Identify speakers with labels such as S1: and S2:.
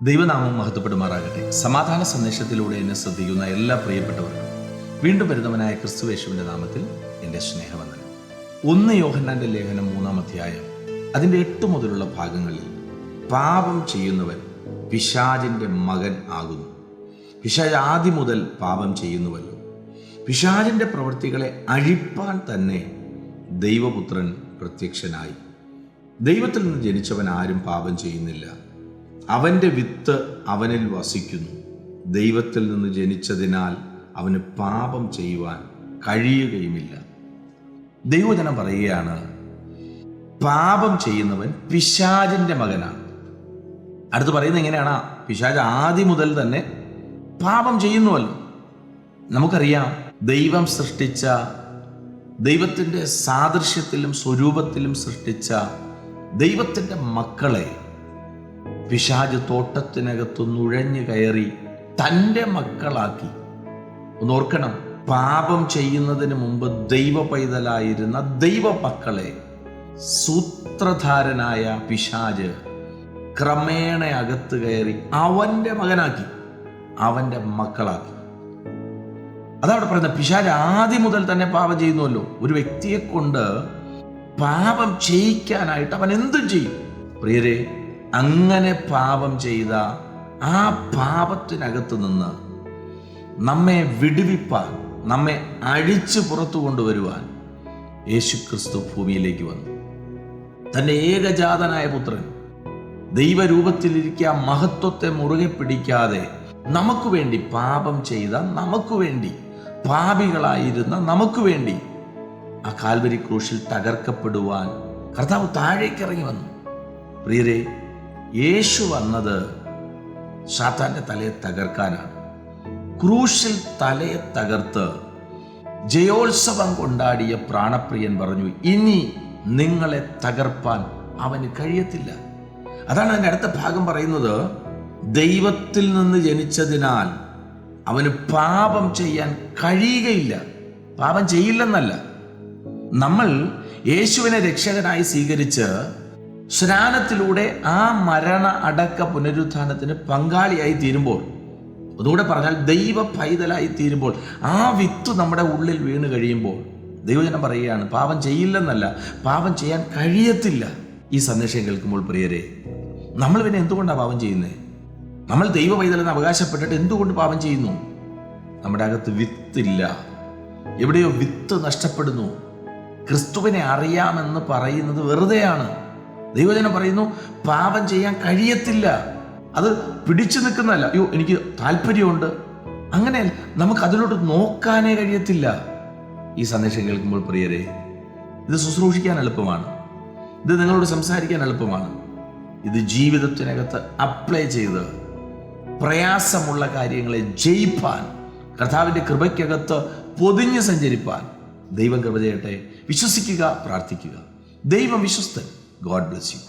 S1: ദൈവനാമം മഹത്വപ്പെടുമാറാകട്ടെ. സമാധാന സന്ദേശത്തിലൂടെ എന്നെ ശ്രദ്ധിക്കുന്ന എല്ലാ പ്രിയപ്പെട്ടവർക്കും വീണ്ടും വരുന്നവനായ ക്രിസ്തുയേശുവിൻ്റെ നാമത്തിൽ എൻ്റെ സ്നേഹവന്ദനം. 1 യോഹന്നാന്റെ ലേഖനം 3-ാം അധ്യായം അതിൻ്റെ 8 മുതലുള്ള ഭാഗങ്ങളിൽ പാപം ചെയ്യുന്നവൻ പിശാചിൻ്റെ മകൻ ആകുന്നു. പിശാച് ആദ്യം മുതൽ പാപം ചെയ്യുന്നുവല്ലോ. പിശാചിൻ്റെ പ്രവൃത്തികളെ അഴിപ്പാൻ തന്നെ ദൈവപുത്രൻ പ്രത്യക്ഷനായി. ദൈവത്തിൽ നിന്ന് ജനിച്ചവൻ ആരും പാപം ചെയ്യുന്നില്ല. അവൻ്റെ വിത്ത് അവനിൽ വസിക്കുന്നു. ദൈവത്തിൽ നിന്ന് ജനിച്ചതിനാൽ അവന് പാപം ചെയ്യുവാൻ കഴിയുകയുമില്ല. ദൈവജനം പറയുകയാണ്, പാപം ചെയ്യുന്നവൻ പിശാചിൻ്റെ മകനാണ്. അടുത്ത് പറയുന്നത് എങ്ങനെയാണ്? പിശാച് ആദ്യം മുതൽ തന്നെ പാപം ചെയ്യുന്നുവല്ലോ. നമുക്കറിയാം, ദൈവം സൃഷ്ടിച്ച, ദൈവത്തിൻ്റെ സാദൃശ്യത്തിലും സ്വരൂപത്തിലും സൃഷ്ടിച്ച ദൈവത്തിൻ്റെ മക്കളെ പിശാച് തോട്ടത്തിനകത്ത് നുഴഞ്ഞു കയറി തൻ്റെ മക്കളാക്കി. ഒന്നോർക്കണം, പാപം ചെയ്യുന്നതിന് മുമ്പ് ദൈവ പൈതലായിരുന്ന ദൈവ മക്കളെ സൂത്രധാരനായ പിശാച് ക്രമേണ അകത്ത് കയറി അവൻ്റെ മകനാക്കി, അവൻ്റെ മക്കളാക്കി. അതവിടെ പറയുന്നത്, പിശാച് ആദ്യം മുതൽ തന്നെ പാപം ചെയ്യുന്നുവല്ലോ. ഒരു വ്യക്തിയെ കൊണ്ട് പാപം ചെയ്യിക്കാനായിട്ട് അവൻ എന്തും ചെയ്യും. പ്രിയരെ, അങ്ങനെ പാപം ചെയ്ത ആ പാപത്തിനകത്ത് നിന്ന് നമ്മെ വിടുവിപ്പാൻ, നമ്മെ അഴിച്ചു പുറത്തു കൊണ്ടുവരുവാൻ യേശുക്രിസ്തു ഭൂമിയിലേക്ക് വന്നു. തൻ്റെ ഏകജാതനായ പുത്രൻ ദൈവരൂപത്തിലിരിക്കുക മഹത്വത്തെ മുറുകെ പിടിക്കാതെ നമുക്ക് വേണ്ടി പാപം ചെയ്ത, നമുക്ക് വേണ്ടി പാപികളായിരുന്ന നമുക്ക് വേണ്ടി ആ കാൽവരി ക്രൂശിൽ തകർക്കപ്പെടുവാൻ കർത്താവ് താഴേക്ക് ഇറങ്ങി വന്നു. പ്രിയരെ, യേശു വന്നത് സാത്താന്റെ തലയെ തകർക്കാനാണ്. ക്രൂശിൽ തലയെ തകർത്ത് ജയോത്സവം കൊണ്ടാടിയ പ്രാണപ്രിയൻ പറഞ്ഞു, ഇനി നിങ്ങളെ തകർപ്പാൻ അവന് കഴിയത്തില്ല. അതാണ് അതിൻ്റെ അടുത്ത ഭാഗം പറയുന്നത്, ദൈവത്തിൽ നിന്ന് ജനിച്ചതിനാൽ അവന് പാപം ചെയ്യാൻ കഴിയുകയില്ല. പാപം ചെയ്യില്ലെന്നല്ല, നമ്മൾ യേശുവിനെ രക്ഷകനായി സ്വീകരിച്ച് സ്നാനത്തിലൂടെ ആ മരണ അടക്ക പുനരുത്ഥാനത്തിന് പങ്കാളിയായി തീരുമ്പോൾ, അതുകൂടെ പറഞ്ഞാൽ ദൈവ പൈതലായി തീരുമ്പോൾ, ആ വിത്ത് നമ്മുടെ ഉള്ളിൽ വീണ് കഴിയുമ്പോൾ ദൈവജനം പറയുകയാണ്, പാപം ചെയ്യില്ലെന്നല്ല, പാപം ചെയ്യാൻ കഴിയത്തില്ല. ഈ സന്ദേശം കേൾക്കുമ്പോൾ പ്രിയരെ, നമ്മൾ പിന്നെ എന്തുകൊണ്ടാണ് പാപം ചെയ്യുന്നത്? നമ്മൾ ദൈവ പൈതലെന്ന് അവകാശപ്പെട്ടിട്ട് എന്തുകൊണ്ട് പാപം ചെയ്യുന്നു? നമ്മുടെ അകത്ത് വിത്തില്ല. എവിടെയോ വിത്ത് നഷ്ടപ്പെടുന്നു. ക്രിസ്തുവിനെ അറിയാമെന്ന് പറയുന്നത് വെറുതെയാണ്. ദൈവജനം പറയുന്നു, പാപം ചെയ്യാൻ കഴിയത്തില്ല. അത് പിടിച്ചു നിൽക്കുന്നതല്ല, അയ്യോ എനിക്ക് താല്പര്യമുണ്ട്, അങ്ങനെ നമുക്ക് അതിലോട്ട് നോക്കാനേ കഴിയത്തില്ല. ഈ സന്ദേശം കേൾക്കുമ്പോൾ പ്രിയരെ, ഇത് ശുശ്രൂഷിക്കാൻ എളുപ്പമാണ്, ഇത് നിങ്ങളോട് സംസാരിക്കാൻ എളുപ്പമാണ്. ഇത് ജീവിതത്തിനകത്ത് അപ്ലൈ ചെയ്ത് പ്രയാസമുള്ള കാര്യങ്ങളെ ജയിപ്പാൻ, കർത്താവിൻ്റെ കൃപയ്ക്കകത്ത് പൊതിഞ്ഞ് സഞ്ചരിപ്പാൻ ദൈവം കൃപ ചെയ്യട്ടെ. വിശ്വസിക്കുക, പ്രാർത്ഥിക്കുക. ദൈവം വിശ്വസ്തൻ. God bless you.